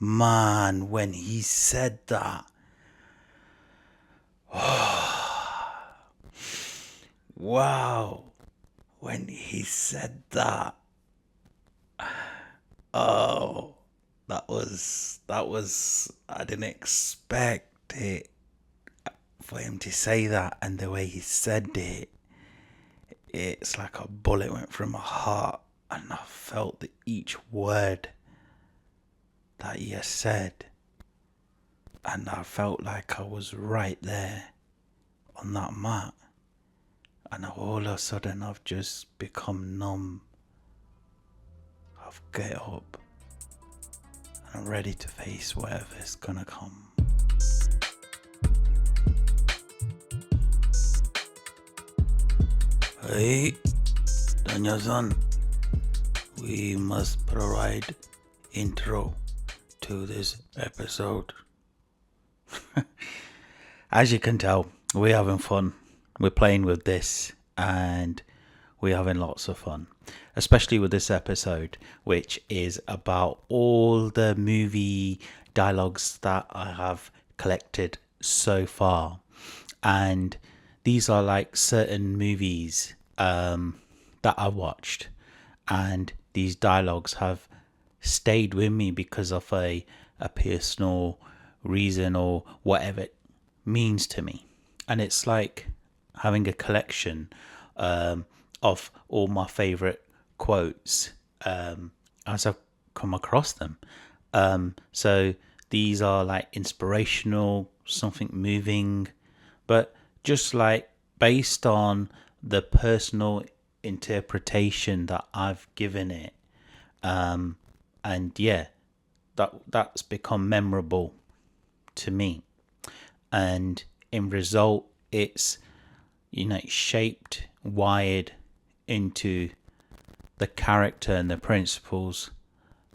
Man, when he said that, wow, when he said that, oh, I didn't expect it for him to say that, and the way he said it, it's like a bullet went through my heart, and I felt that each word that he has said, and I felt like I was right there on that mat, and all of a sudden I've just become numb. I've get up, and I'm ready to face whatever's gonna come. Hey, Daniel-san, we must provide intro to this episode. As you can tell, we're having fun. We're playing with this and we're having lots of fun, especially with this episode, which is about all the movie dialogues that I have collected so far. And these are like certain movies that I watched, and these dialogues have stayed with me because of a personal reason or whatever it means to me. And it's like having a collection of all my favorite quotes as I've come across them. So these are like inspirational, something moving, but just like based on the personal interpretation that I've given it. And yeah, that's become memorable to me. And in result, it's, shaped, wired into the character and the principles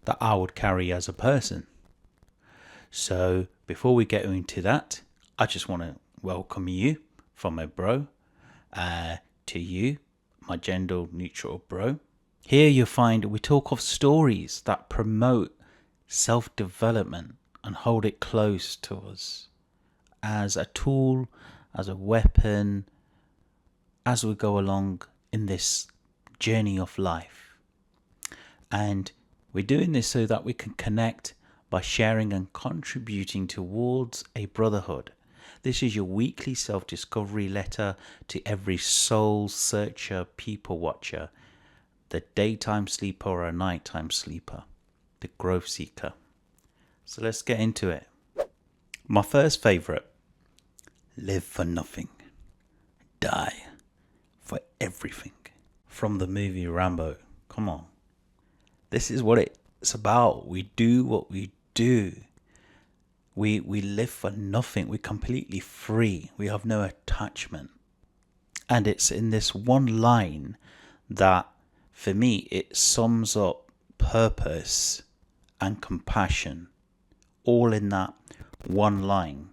that I would carry as a person. So before we get into that, I just want to welcome you from my bro to you, my gender neutral bro. Here you'll find we talk of stories that promote self-development and hold it close to us as a tool, as a weapon, as we go along in this journey of life. And we're doing this so that we can connect by sharing and contributing towards a brotherhood. This is your weekly self-discovery letter to every soul searcher, people watcher, the daytime sleeper or a nighttime sleeper, the growth seeker. So let's get into it. My first favourite: live for nothing, die for everything. From the movie Rambo. Come on. This is what it's about. We do what we do. We live for nothing. We're completely free. We have no attachment. And it's in this one line that, for me, it sums up purpose and compassion all in that one line.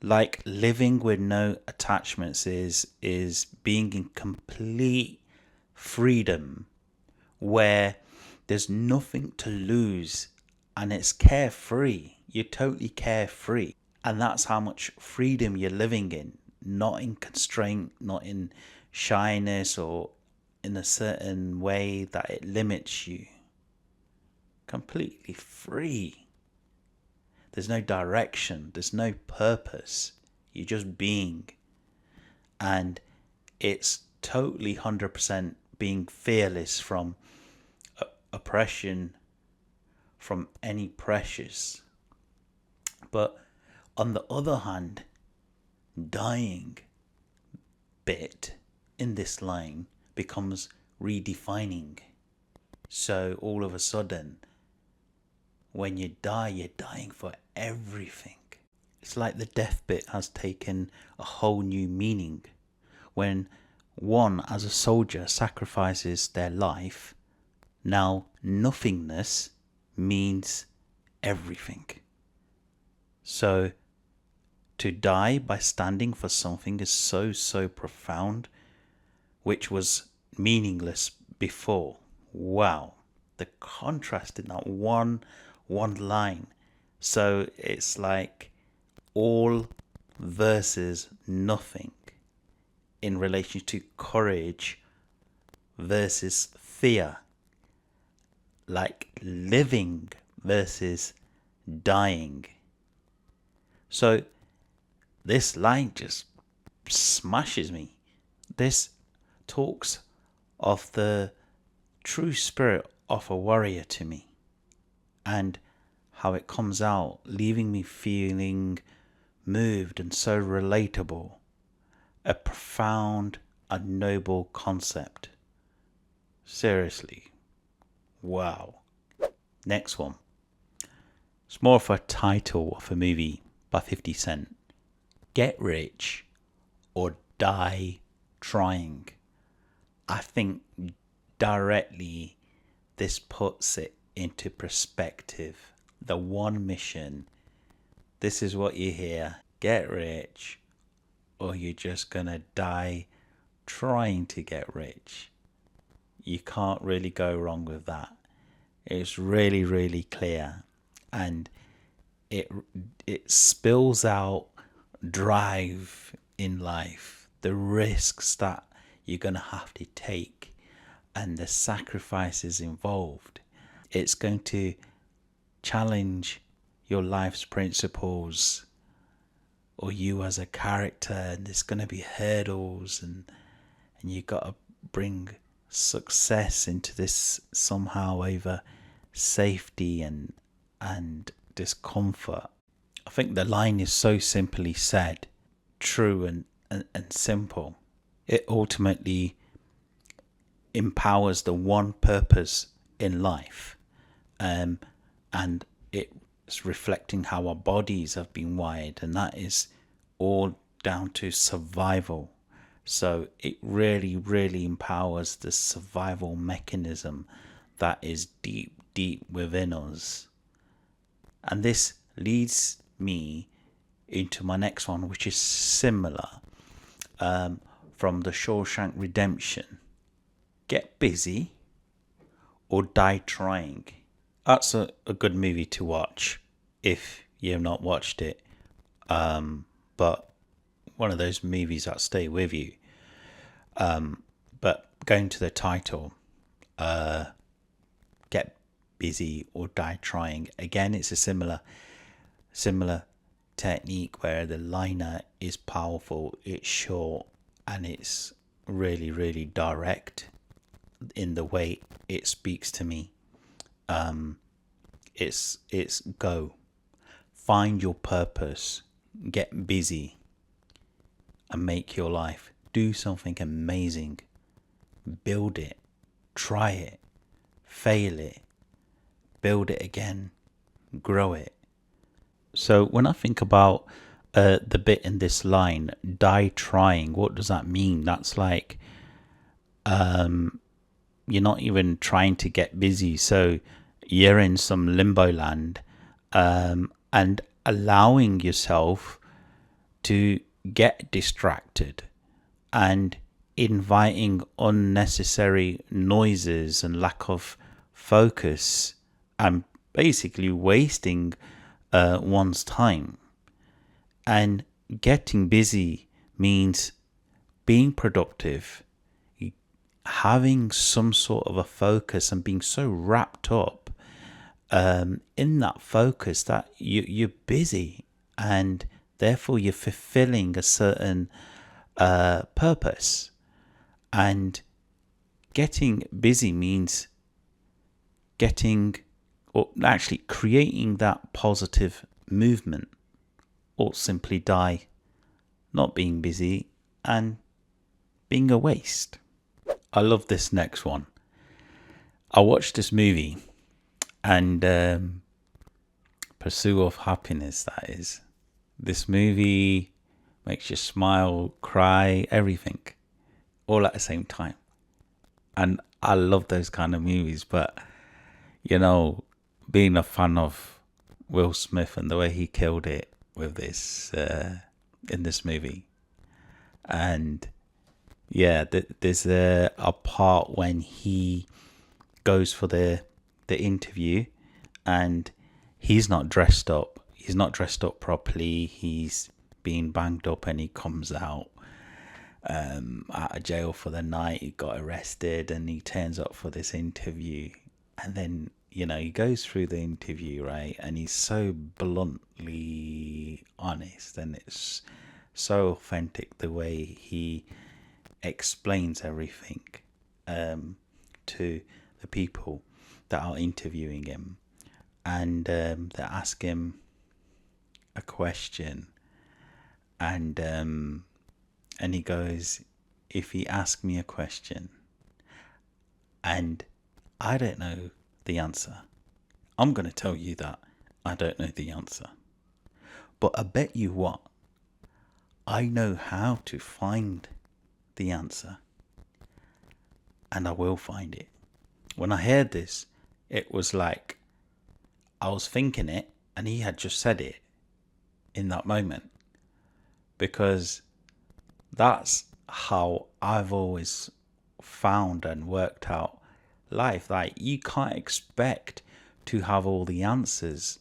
Like living with no attachments is being in complete freedom where there's nothing to lose and it's carefree. You're totally carefree. And that's how much freedom you're living in. Not in constraint, not in shyness or in a certain way that it limits you. Completely free. There's no direction. There's no purpose. You're just being. And it's totally 100% being fearless from oppression, from any pressures. But on the other hand, dying bit in this line becomes redefining. So all of a sudden, when you die, you're dying for everything. It's like the death bit has taken a whole new meaning. When one, as a soldier, sacrifices their life, now nothingness means everything. So to die by standing for something is so profound, which was meaningless before. Wow. The contrast in that one one line. So it's like all versus nothing in relation to courage versus fear, like living versus dying. So this line just smashes me. This talks of the true spirit of a warrior to me, and how it comes out, leaving me feeling moved and so relatable. A profound and noble concept. Seriously. Wow. Next one. It's more of a title of a movie by 50 Cent. Get rich or die trying. I think directly this puts it into perspective. The one mission. This is what you hear. Get rich or you're just gonna die trying to get rich. You can't really go wrong with that. It's really, really clear, and it spills out drive in life, the risks that you're gonna have to take, and the sacrifices involved. It's going to challenge your life's principles, or you as a character, and there's going to be hurdles, and you got to bring success into this somehow over safety and discomfort. I think the line is so simply said, true and simple. It ultimately empowers the one purpose in life, and it's reflecting how our bodies have been wired, and that is all down to survival. So it really, really empowers the survival mechanism that is deep, deep within us. And this leads me into my next one, which is similar, from the Shawshank Redemption. Get busy or die trying. That's a good movie to watch if you have not watched it. But one of those movies that stay with you. But going to the title, get busy or die trying. Again, it's a similar technique where the liner is powerful, it's short, and it's really, really direct in the way it speaks to me. It's go. Find your purpose. Get busy and make your life. Do something amazing. Build it. Try it. Fail it. Build it again. Grow it. So when I think about the bit in this line, die trying, what does that mean? That's like you're not even trying to get busy. So you're in some limbo land, and allowing yourself to get distracted and inviting unnecessary noises and lack of focus, and basically wasting one's time. And getting busy means being productive, having some sort of a focus, and being so wrapped up in that focus that you're busy, and therefore you're fulfilling a certain purpose. And getting busy means actually creating that positive movement, or simply die not being busy and being a waste. I love this next one. I watched this movie, and Pursuit of Happiness, that is. This movie makes you smile, cry, everything, all at the same time. And I love those kind of movies, but being a fan of Will Smith and the way he killed it with this in this movie. And yeah, there's a part when he goes for the interview, and he's not dressed up. He's not dressed up properly. He's being banged up, and he comes out out of jail for the night. He got arrested, and he turns up for this interview, and then he goes through the interview, right, and he's so bluntly honest, and it's so authentic the way he explains everything to the people that are interviewing him, and they ask him a question, and he goes, if he asks me a question and I don't know the answer, I'm going to tell you that I don't know the answer. But I bet you what, I know how to find the answer, and I will find it. When I heard this, it was like I was thinking it, and he had just said it in that moment, because that's how I've always found and worked out life. Like, you can't expect to have all the answers,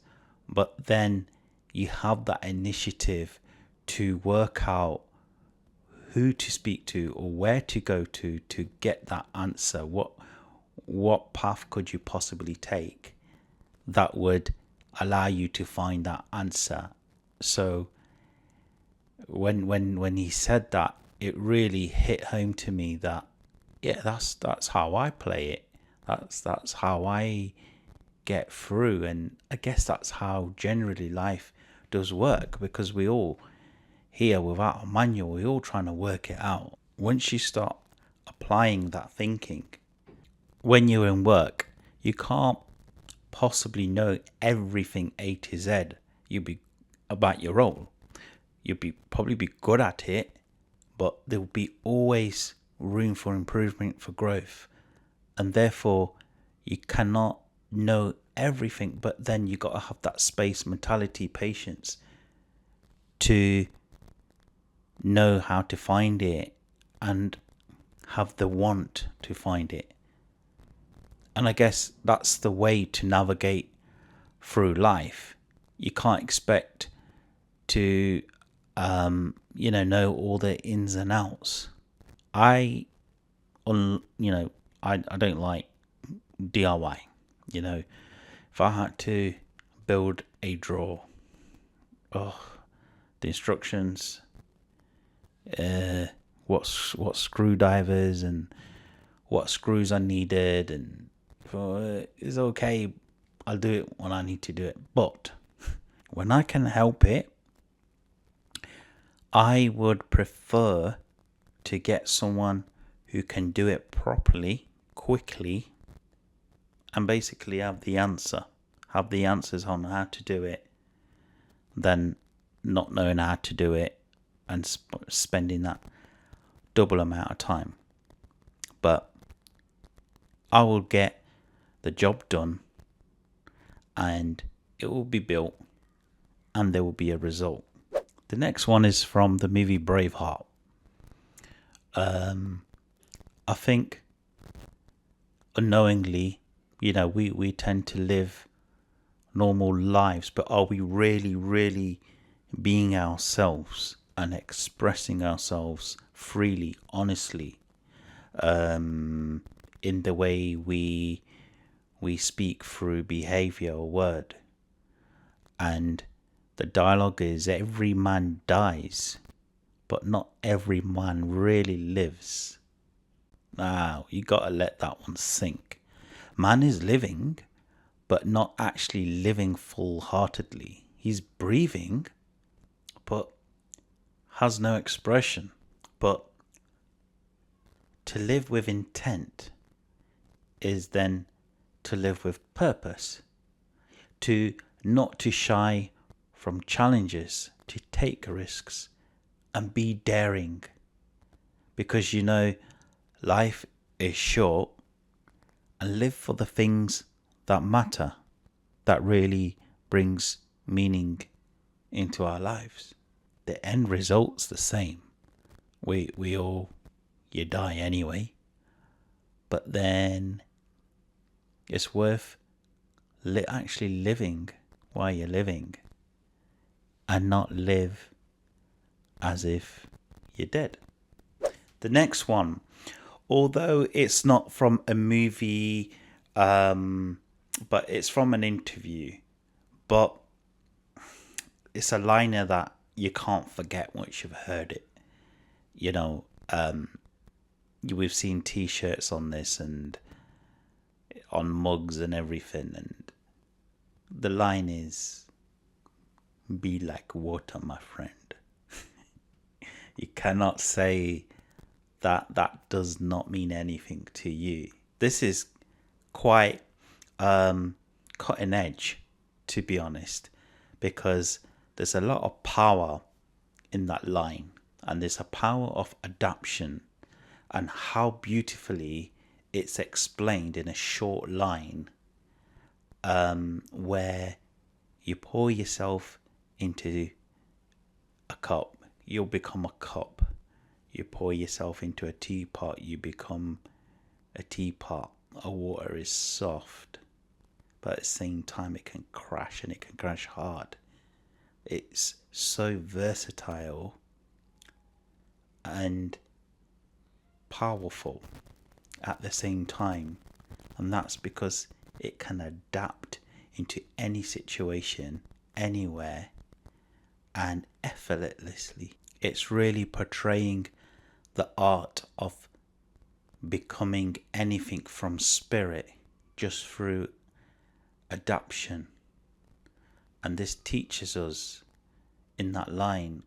but then you have that initiative to work out who to speak to or where to go to get that answer. What path could you possibly take that would allow you to find that answer? So when he said that, it really hit home to me that that's how I play it. That's how I get through, and I guess that's how generally life does work, because we all here without a manual, we're all trying to work it out. Once you start applying that thinking, when you're in work, you can't possibly know everything A to Z. You'll be about your role. You'll probably be good at it, but there will be always room for improvement, for growth, and therefore you cannot know everything. But then you got to have that space, mentality, patience to know how to find it and have the want to find it. And I guess that's the way to navigate through life. You can't expect to know all the ins and outs. I don't like DIY. If I had to build a drawer, the instructions, what screwdrivers and what screws I needed, and it's okay, I'll do it when I need to do it. But when I can help it, I would prefer to get someone who can do it properly, quickly, and basically have the answers on how to do it, than not knowing how to do it and spending that double amount of time. But I will get the job done, and it will be built, and there will be a result. The next one is from the movie Braveheart. I think unknowingly, we tend to live normal lives, but are we really, really being ourselves and expressing ourselves freely, honestly, in the way we speak through behavior or word? And the dialogue is, every man dies, but not every man really lives. Now, you gotta let that one sink. Man is living, but not actually living full-heartedly. He's breathing, but has no expression. But to live with intent is then to live with purpose, to not to shy from challenges, to take risks and be daring, because life is short, and live for the things that matter, that really brings meaning into our lives. The end result's the same. We all, you die anyway, but then it's worth actually living while you're living and not live as if you're dead. The next one, although it's not from a movie, but it's from an interview, but it's a liner that you can't forget once you've heard it. You know, we've seen t-shirts on this and on mugs and everything, and the line is, "Be like water, my friend." You cannot say that does not mean anything to you. This is quite cutting edge, to be honest, because there's a lot of power in that line, and there's a power of adaptation, and how beautifully it's explained in a short line, where you pour yourself into a cup, you'll become a cup. You pour yourself into a teapot, you become a teapot. A water is soft, but at the same time it can crash, and it can crash hard. It's so versatile and powerful at the same time, and that's because it can adapt into any situation, anywhere, and effortlessly. It's really portraying the art of becoming anything from spirit just through adaptation. And this teaches us in that line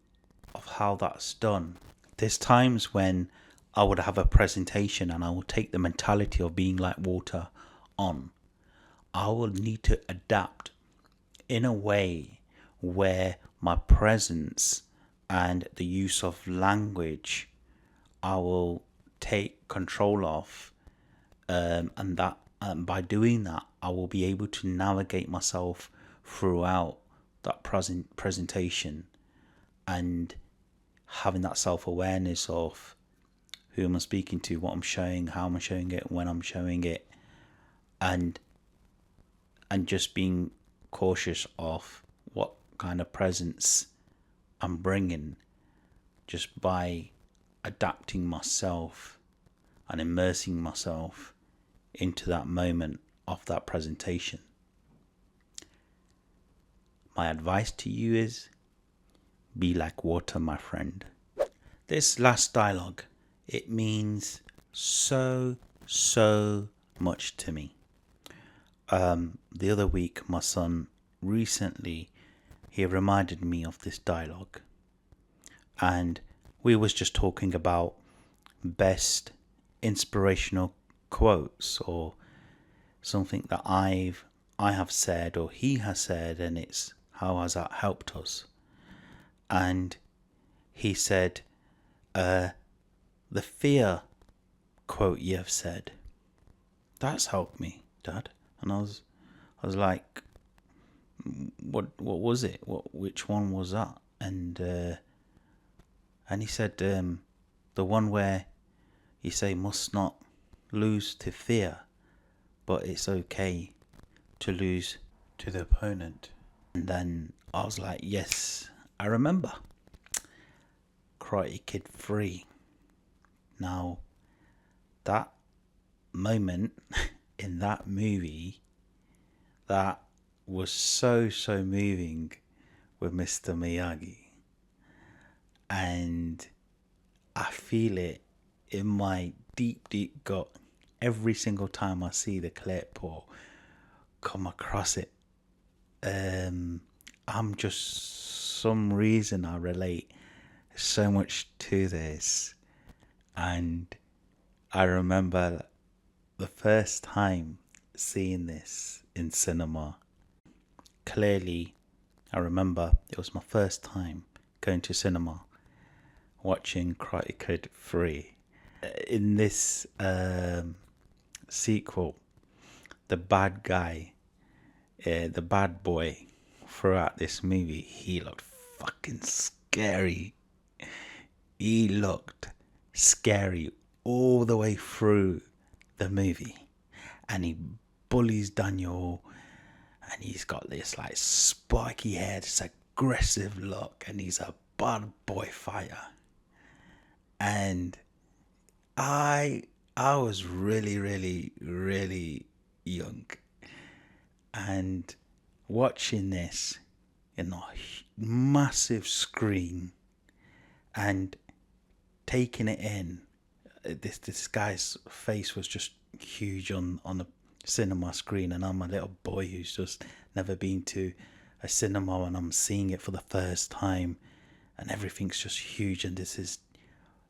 of how that's done. There's times when I would have a presentation and I will take the mentality of being like water on. I will need to adapt in a way where my presence and the use of language I will take control of, and that by doing that I will be able to navigate myself throughout that presentation, and having that self-awareness of who am I speaking to, what I'm showing, how am I showing it, when I'm showing it, and just being cautious of what kind of presence I'm bringing, just by adapting myself and immersing myself into that moment of that presentation. My advice to you is, be like water, my friend. This last dialogue, it means so much to me. The other week, my son recently, he reminded me of this dialogue, and we was just talking about best inspirational quotes, or something that I have said or he has said, and it's how has that helped us. And he said, the fear quote you have said, that's helped me, Dad. And I was like, what was it? Which one was that? And he said, the one where you say must not lose to fear, but it's okay to lose to the opponent. And then I was like, yes, I remember. Karate Kid 3. Now, that moment in that movie, that was so moving with Mr. Miyagi. And I feel it in my deep gut every single time I see the clip or come across it. I'm just, some reason I relate so much to this. And I remember the first time seeing this in cinema. Clearly, I remember it was my first time going to cinema, watching Karate Kid 3. In this sequel, the bad guy, the bad boy throughout this movie, he looked fucking scary. He looked scary all the way through the movie. And he bullies Daniel and he's got this like spiky hair, this aggressive look, and he's a bad boy fighter. And I was really, really, really young, and watching this in a massive screen and taking it in. This guy's face was just huge on a cinema screen, and I'm a little boy who's just never been to a cinema, and I'm seeing it for the first time, and everything's just huge, and this is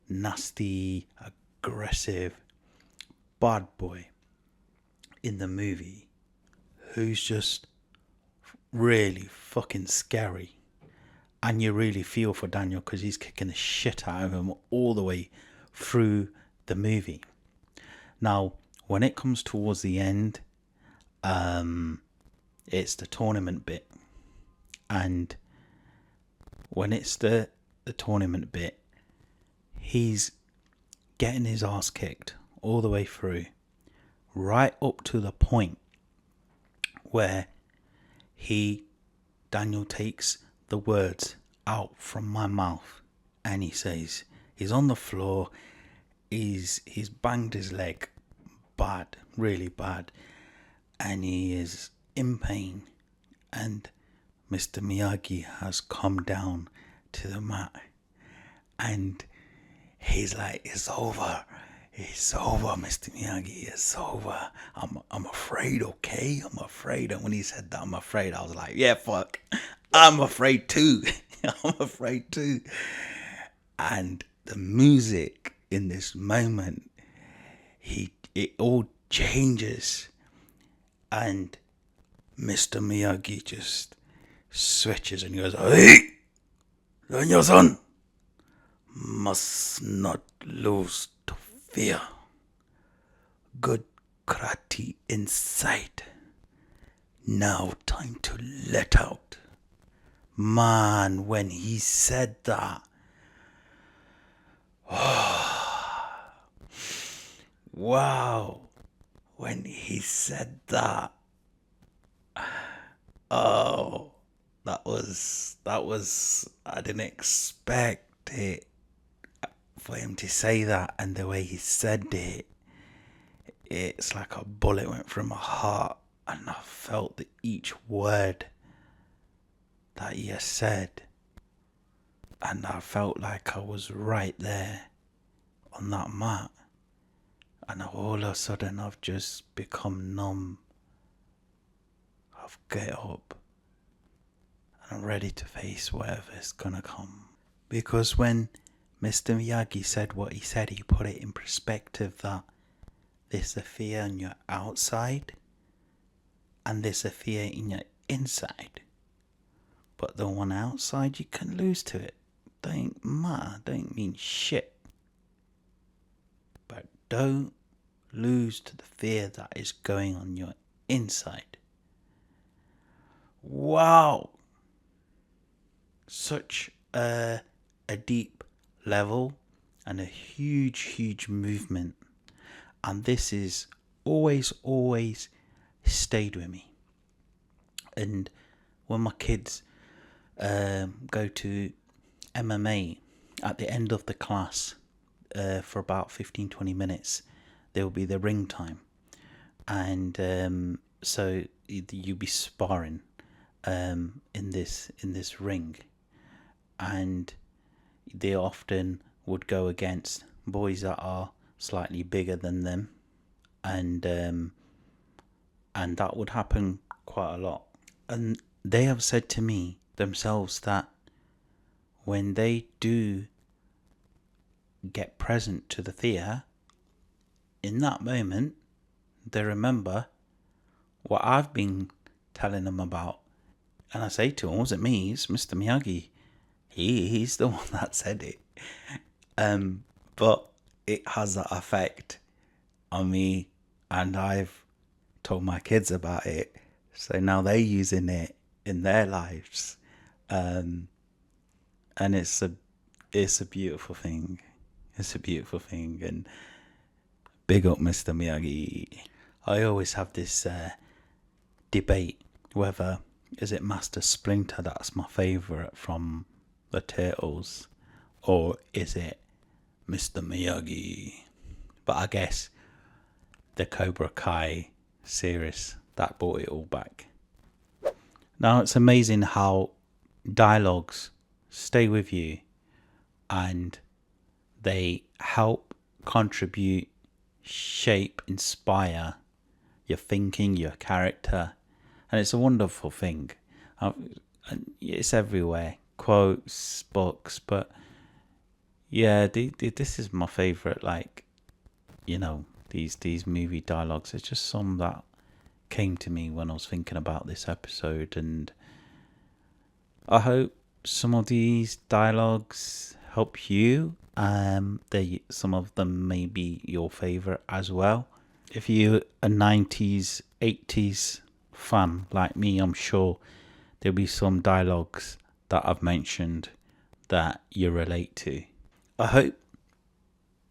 nasty, aggressive bad boy in the movie who's just really fucking scary. And you really feel for Daniel because he's kicking the shit out of him all the way through the movie. Now, when it comes towards the end, it's the tournament bit. And when it's the tournament bit, he's getting his ass kicked all the way through, right up to the point where Daniel takes the words out from my mouth, and he says, he's on the floor, he's banged his leg bad, really bad, and he is in pain, and Mr. Miyagi has come down to the mat, and he's like, it's over, Mr. Miyagi, it's over. I'm afraid, okay? I'm afraid. And when he said that, I'm afraid, I was like, yeah, fuck. I'm afraid too. I'm afraid too. And the music in this moment, it all changes. And Mr. Miyagi just switches and he goes, hey, Daniel-san, must not lose to fear. Good karate inside. Now time to let out. Man, when he said that, wow, when he said that, oh, that was, I didn't expect it for him to say that, and the way he said it, it's like a bullet went through my heart, and I felt that each word that he has said, and I felt like I was right there on that mat, and all of a sudden I've just become numb. I've get up, and I'm ready to face whatever's gonna come. Because when Mr. Miyagi said what he said, he put it in perspective that there's a fear on your outside and there's a fear in your inside. But the one outside, you can lose to it. Don't matter, don't mean shit. But don't lose to the fear that is going on your inside. Wow. Such a deep level and a huge movement, and this is always stayed with me. And when my kids go to MMA at the end of the class for about 15-20 minutes, there will be the ring time, and so you'll be sparring in this ring, and they often would go against boys that are slightly bigger than them, and that would happen quite a lot. And they have said to me themselves that when they do get present to the theatre, in that moment they remember what I've been telling them about. And I say to him, was it me? It's Mr. Miyagi. He's the one that said it. But it has that effect on me, and I've told my kids about it, so now they're using it in their lives, and it's a beautiful thing. It's a beautiful thing, and big up Mr. Miyagi. I always have this debate whether is it Master Splinter that's my favourite from the Turtles, or is it Mr. Miyagi? But I guess the Cobra Kai series that brought it all back. Now it's amazing how dialogues stay with you and they help contribute, shape, inspire your thinking, your character, and it's a wonderful thing. And it's everywhere, quotes, books, but yeah, this is my favourite. Like, you know, these movie dialogues. It's just some that came to me when I was thinking about this episode, and I hope some of these dialogues help you. Some of them may be your favourite as well. If you're a 90s, 80s fan like me, I'm sure there'll be some dialogues that I've mentioned that you relate to. I hope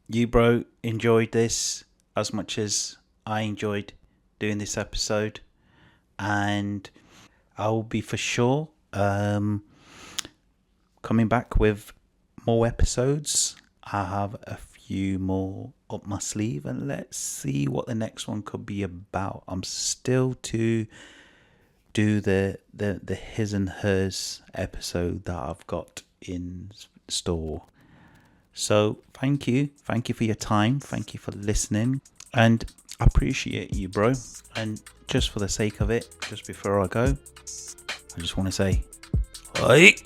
you, bro, enjoyed this as much as I enjoyed doing this episode, and I'll be for sure coming back with more episodes. I have a few more up my sleeve, and let's see what the next one could be about. I'm still to do the his and hers episode that I've got in store. So thank you for your time, thank you for listening, and I appreciate you, bro. And just for the sake of it, just before I go, I just want to say, bye.